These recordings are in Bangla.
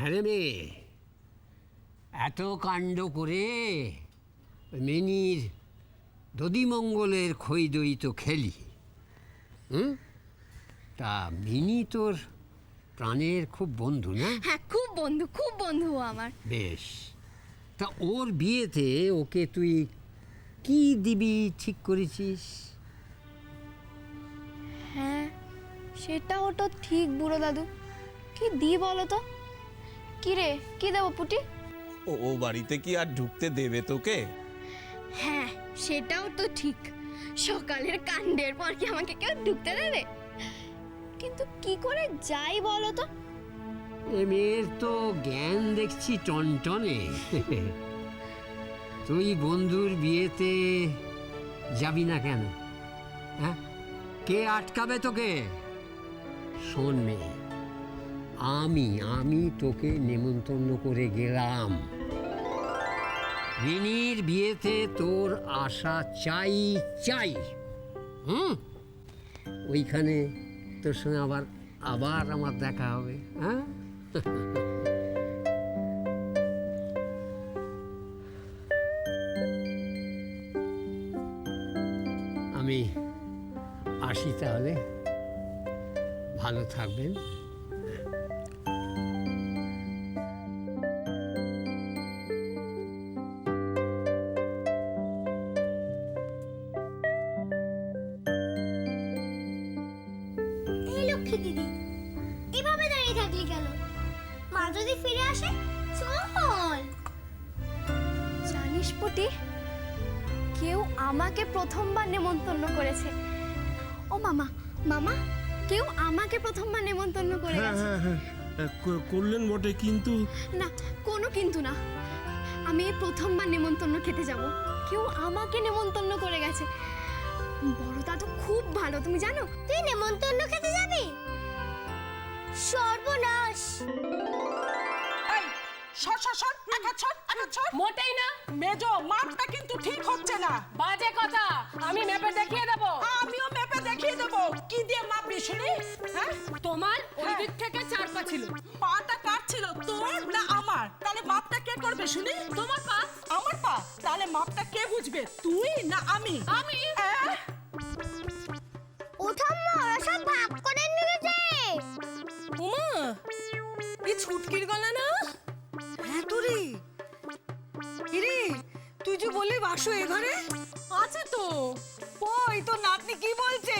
হ্যাঁ মেয়ে, এত কাণ্ড করে মিনির দধিমঙ্গলের খই দই তো খেলি। তা মিনি তোর প্রাণের খুব বন্ধু না? হ্যাঁ, খুব বন্ধু আমার। বেশ, তা ওর বিয়েতে ওকে তুই কি দিবি ঠিক করেছিস? হ্যাঁ, সেটাও তো ঠিক বুড়ো দাদু। কি দিই বলো তো? কি রে, কি দেবো পুটি? ও বাড়িতে কি আর ঢুকতে দেবে তোকে? হ্যাঁ, সেটাও তো ঠিক। সকালের কাণ্ডের পর কি আমাকে কেউ ঢুকতে দেবে? কিন্তু কি করে যাই বলো তো? এ মেয়ের তো জ্ঞান দেখছি টনটনে। তুই বন্ধুর বিয়েতে যাবি না কেন? হ্যাঁ, কে আটকাবে তোকে? শোন মেয়ে, আমি তোকে নেমন্তন্ন করে গেলাম। মিনির বিয়েতে তোর আশা চাই চাই। ওইখানে তোর সঙ্গে আবার আমার দেখা হবে। হ্যাঁ, আমি আসি তাহলে, ভালো থাকবেন। লক্ষ্মী দিদি, এভাবে দাঁড়িয়ে থাকলি কেন? মা যদি ফিরে আসে? চল। জানিস পুটি, কেউ আমাকে প্রথমবার নেমন্তন্ন করেছে। ও মামা, কেউ আমাকে প্রথমবার নেমন্তন্ন করে গেছে। হ্যাঁ, করলেন বটে, কিন্তু না, কোনো কিন্তু না। আমি এই প্রথমবার নেমন্তন্ন খেতে যাব। কেউ আমাকে নেমন্তন্ন করে গেছে। বড় দাদু খুব ভালো, তুমি জানো? তুই নেমন্তন্ন খেতে যাবি? সর্বনাশ! মোটেই না। মেজো, মাপটা কিন্তু ঠিক হচ্ছে না। বাজে কথা। আমি মেপে দেখিয়ে দেবো। আমিও মেপে দেখিয়ে দেবো। কি দিয়ে মাপবি শুনি? হ্যাঁ, তোমার ওই দিক থেকে 4 পা ছিল। পাটা কার ছিল, তোর না আমার? তাহলে মাপটা কে করবে শুনি? তোমার পা। আমার পা? তাহলে মাপটা কে বুঝবে, তুই না আমি? আমি। ও ঠাম্মা, ওরা সব ভাগ করে নিয়েছে। উমা, এই ছুটকির গলা না? হ্যাঁ তো রে। ইরে, তুই যে বললি বাক্স এ ঘরে আছে তো। ওই তো নাতনি কি বলছে?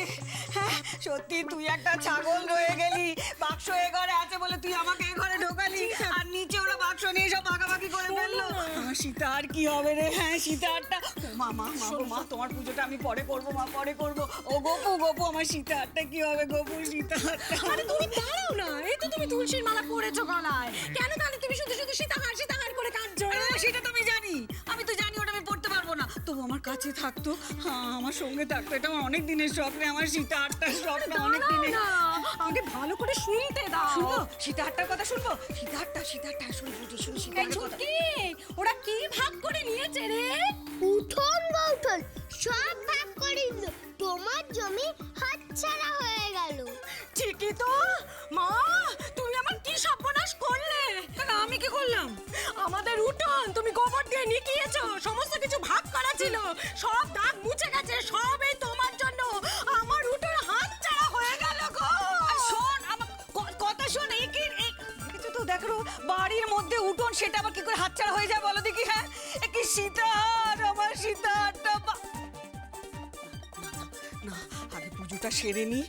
হ্যাঁ, সত্যি তুই একটা ছাগল রয়ে গেলি। বাক্স এ ঘরে আছে বলে তুই আমাকে এ ঘরে ঢোকালি, আর নিচে ওরা বাক্স নিয়ে সব ভাগাভাগি করে ফেললো। আমার সীতার কি হবে রে? হ্যাঁ, সীতারটা মা তোমার পুজোটা আমি পরে করবো, মা পরে করবো। ও গোপু আমার সীতারটা কি হবে? গোপু সীতারটা। আরে তুমি দাঁড়াও না, এই তো তুমি তুলসীর মালা পরেছো গলায়। কেন তাহলে তুমি শুধু সীতাহার করে কাঁদছো? সেটা তো আমি জানি ওটা আমি পড়তে পারবো না। তবু আমার কাছে থাকতো, আমার সঙ্গে থাকতো। এটা আমার অনেক দিনের স্বপ্ন, আমার সীতাহারটার স্বপ্ন অনেক দিনের। আমাকে ভালো করে শুনতে দাও। শুনবো সীতাহারটার কথা, শুনবো সীতাহারটা শুনি সীতাহারের কথা। ওরা কি ভাগ করে নিয়েছে রে? উঠোন বউঠোন সব ভাগ করে দিল। তোমার জমি হাতছাড়া হয়ে গেল। ঠিকই তো। মা, তুমি আমার কি সর্বনাশ করলে? আমি কি করলাম? আমাদের উঠোন তুমি গোবর দিয়ে নিকিয়েছো। সমস্ত কিছু ভাগ করা ছিল, সব দাগ মুছে গেছে। সব এই তোমার জন্য। আমার উঠোন হাতছাড়া হয়ে গেল গো। শোন, আমার কথা শোন। কিছু তো দেখো, বাড়ির মধ্যে উঠোন, সেটা আবার কি করে হাতছাড়া হয়ে যায় বলো দেখি? হ্যাঁ, কি সীতাহার, আমার সীতাহারটা। না, আগে পুজোটা সেরে নি,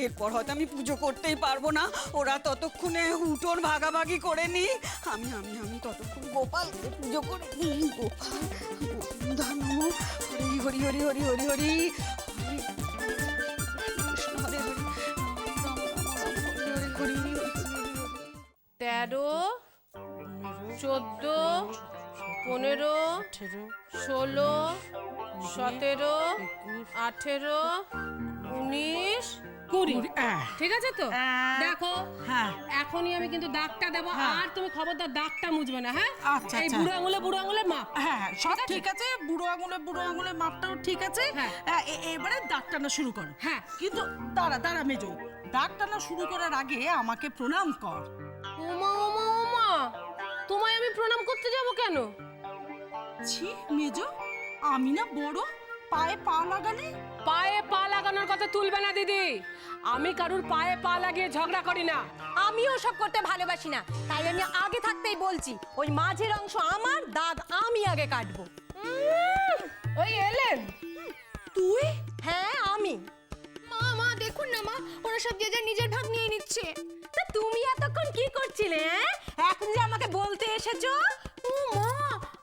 এরপর হয়তো আমি পুজো করতেই পারবো না। ওরা ততক্ষণে উঠোন ভাগাভাগি করে নি। আমি ততক্ষণ গোপালকে পুজো করে নি। গোপাল নমো হরি হরি হরি হরি হরি হরি কৃষ্ণ হরে হরি হরি হরি হরি 13, 14, 15, 16, 17, 18, 19, 20। ঠিক আছে তো? দেখো, এখনই আমি কিন্তু দাগটা দেবো। আর তুমি খবরদার দাগটা মুছবে না। হ্যাঁ, এই বুড়ো আঙুলে মাপ। হ্যাঁ, সব ঠিক আছে। বুড়ো আঙুলে মাপটাও ঠিক আছে। এবারে দাগ টানা শুরু করো। হ্যাঁ, কিন্তু দাঁড়া মেজো, দাগ টানা শুরু করার আগে আমাকে প্রণাম কর। ওমা, তোমায় আমি প্রণাম করতে যাব কেন? ছি মেজো, আমি না বড়, পায়ে পা লাগালে? পায়ে পা লাগানোর কথা তুলবে না দিদি। আমি কারুর পায়ে পা লাগিয়ে ঝগড়া করি না। আমিও সব করতে ভালোবাসি না, তাই আমি আগে থাকতেই বলছি ওই মাঝের অংশ আমার, দাগ আমি আগে কাটবো। ওই এলেন তুই? হ্যাঁ আমি। মা মা দেখুন না মা, ওরা সব যে যার নিজের ভাগ নিয়ে নিচ্ছে। তা তুমি এতক্ষণ কি করছিলে? এখন যে আমাকে বলতে এসেছো? ও মা,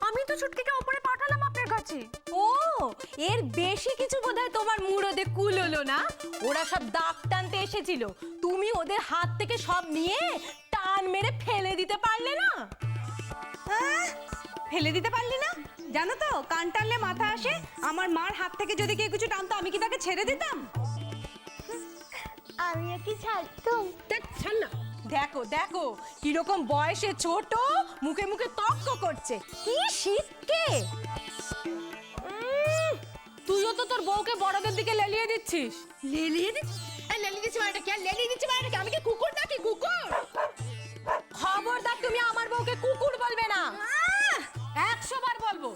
আমি তো ছুটকিকে উপরে পাঠালাম আপনার কাছে। ও, এর বেশি কিছু বোধহয় তোমার মুরদে কুল হলো না। ওরা সব দাগ টানতে এসেছিল, তুমি ওদের হাত থেকে সব নিয়ে টান মেরে ফেলে দিতে পারলে না? ফেলে দিতে পারলি না? জানো তো, কান টানলে মাথা আসে। আমার মার হাত থেকে যদি কেউ কিছু টানতো, আমি কি তাকে ছেড়ে দিতাম? আমিও কি ছাড়তাম? ছাড় না। দেখো দেখো কিরকম বয়সে ছোট, মুখে মুখে তর্ক করছে। কি শিখকে! তুইও তো তোর বউকে বড়দের দিকে লেলিয়ে দিচ্ছিস। লেলিয়ে দিচ্ছি? লেলিয়ে দিচ্ছি মানে কি? আর লেলিয়ে দিচ্ছি মানে কি? আমি কি কুকুর নাকি? কুকুর? খবরদার তুমি আমার বউকে কুকুর বলবে না। 100 বার বলবো।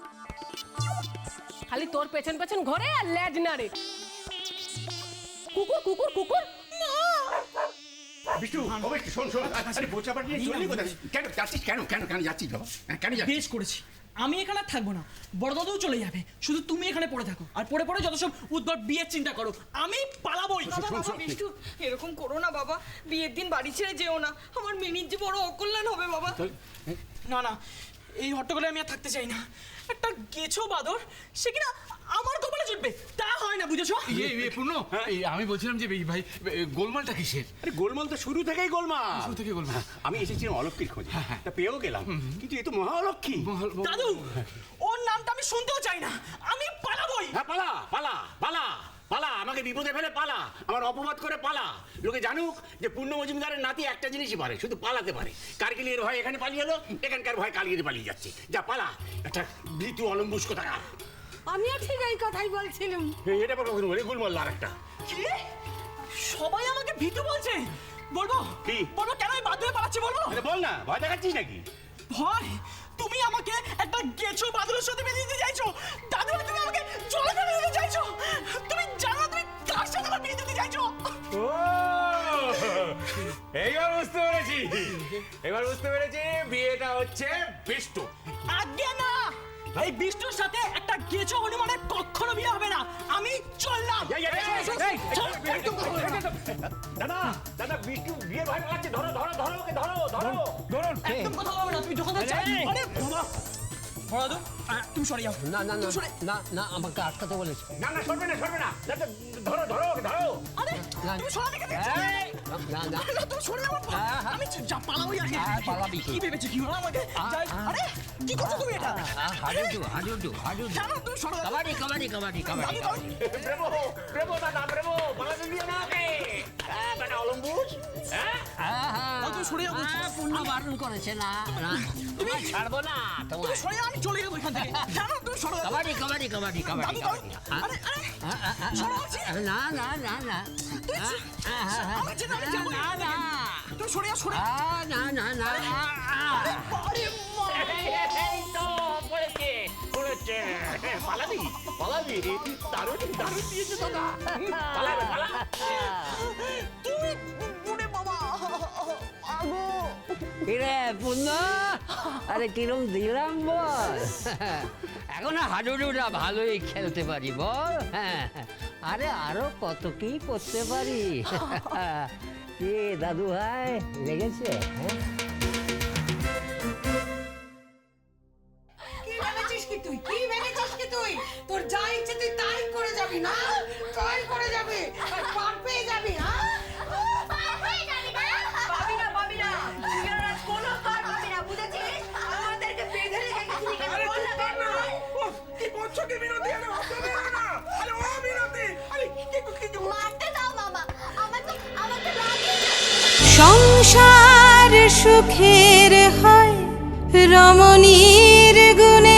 খালি তোর পেছন পেছন ঘোরে আর লেজ নাড়ে। কুকুর কুকুর কুকুর। বিষ্ণু, ও বিষ্ণু, শোন শোন, আরে বোঝা পাঠিয়ে চললি কোথায়? কেন যাচ্ছিস? কেন কেন কেন যাচ্ছিস বাবা? কেন যাচ্ছিস? বেশ করেছি, আমি এখানে আর থাকবো না, বড় দাদুও চলে যাবে। শুধু তুমি এখানে পড়ে থাকো, আর পড়ে পড়ে যত সব উদ্ভট বিয়ের চিন্তা করো। আমি পালাবোই। বিষ্টু, এরকম করো না বাবা, বিয়ের দিন বাড়ি ছেড়ে যেও না, আমার মিনির যে বড় অকল্যাণ হবে বাবা। না না, এই হট্টগোলে আমি আর থাকতে চাই না। একটা গেছো বাদর, সে কিনা আমার কপালে জুটবে, তা হয় না, বুঝেছো? পূর্ণ, আমি বলছিলাম যে ভাই গোলমালটা কিসের? আরে গোলমাল তো শুরু থেকেই গোলমাল। শুরু থেকে গোলমাল। আমি এসেছিলাম অলক্ষীর খোঁজে, তা পেয়েও গেলাম, কিন্তু এ তো মহা অলক্ষী। দাদু, ওর নামটা আমি শুনতেও চাই না, আমি পালাবোই। হ্যাঁ, পালা পালা পালা পালা, আমাকে বিপদে ফেলে পালা, আমার অপবাদ করে পালা। লোকে জানুক যে পূর্ণ মজুমদারের নাতি একটা জিনিসই পারে, শুধু পালাতে পারে। কারগিলের ভয় এখানে পালিয়ে এলো, এখানকার ভয় কালগিরে পালিয়ে যাচ্ছে। যা পালা, একটা ভীতু অলম্বুস কোথাকার। আমিও ঠিক এই কথাই বলছিলাম। এটা পর কখনো বলে গোলমাল আর একটা। কি? সবাই আমাকে ভীতু বলছে? বলবো কি? বলবো কেন আমি বাধ্য হয়ে পালাচ্ছি, বলবো? আরে বল না, ভয় দেখাচ্ছিস নাকি? ভয়? তুমি আমাকে একটা গেছো বাদলের সাথে বেঁধে দিতে চাইছো? দাদু, তুমি আমাকে জলে ফেলে দিতে চাইছো? তুমি জানো তুমি কার সাথে আমার বিয়ে দিতে চাইছো? ও, এইবার বুঝতে পেরেছি, এবার বুঝতে পেরেছি, বিয়েটা হচ্ছে বিষ্টু। আজ্ঞে না, এই বিষ্ণুর সাথে একটা গেছো হনুমানের কখনো বিয়ে হবে না। আমি চললাম। দাদা দাদা, বিষ্ণু বিয়ের ভয় পাচ্ছে। ধরো ধরো ধরো ওকে, ধরো ধরো ধরো। একদম কথা বলবে না, তুমি যখন আরে বাবা, বড় দাদু, তুমি সরে যাও। না না না না না, আমাকে আটকাতে বলেছে। না না, সরবে না সরবে না, দাদা ধরো ধরো ওকে, ধরো। আরে না তুমি সরে দেখে দেখছো? না না, আরে তুমি সরে যাও। আমি যা পালাবই আগে। পালাবি কি ভেবেছো কি হলো আমাকে? আরে কি করছো তুমি এটা? হাডুডু জানো তুমি সরে যাও। কাবাডি কাবাডি কাবাডি কাবাডি কাবাডি। প্রেমো প্রেমো দাদা, প্রেমো পালাতে দিও না ওকে। মানে অলম্বুস। তুমি সরে যাও। পূর্ণ বারণ করেছে না, না তুমি ছাড়বো না তোমায়। তুমি সরে যাও, আমি চলে যাবো এখান থেকে। জানো তুমি সরে যাও। কাবাডি কাবাডি কাবাডি কাবাডি কাবাডি। আরে আরে সরে যাচ্ছি। না না না না, আমার জন্য আমি যাবো না না, তুমি সরে যাও, সরে না না না। আরে মা, এই তো পড়েছে পড়েছে। পালাবি পালাবি, দারুণ দারুণ দিয়েছে দাদা। পালাবে পালা। তুমি বুড়ে বাবা। আগো কিরে পূর্ণ, আরে কিরম দিলাম বল। এখনো হাডুডুরা ভালোই খেলতে পারি বল। আরে আরো কত কি করতে পারি। কি দাদু ভাই লেগেছে? কি ভেবেছিস কি তুই? কি ভেবেছিস কি তুই? তোর যা ইচ্ছে তুই তাই করে যাবি না? তাই করে যাবি, আর পার পেয়ে যাবি। হ্যাঁ, পাবি না পাবি না, তুই আর আজ কোনো পার পাবি না, বুঝেছিস? আমাদেরকে বেঁধে রেখে গেছিলি কেন? বল না কেন? কি করছো কি বিনোদী? আমি অত বেরো না। আরে ও বিনোদী, আরে কি মারতে দাও বাবা, আমার তো লাগে। সংসার সুখের হয় রমণীর গুণে।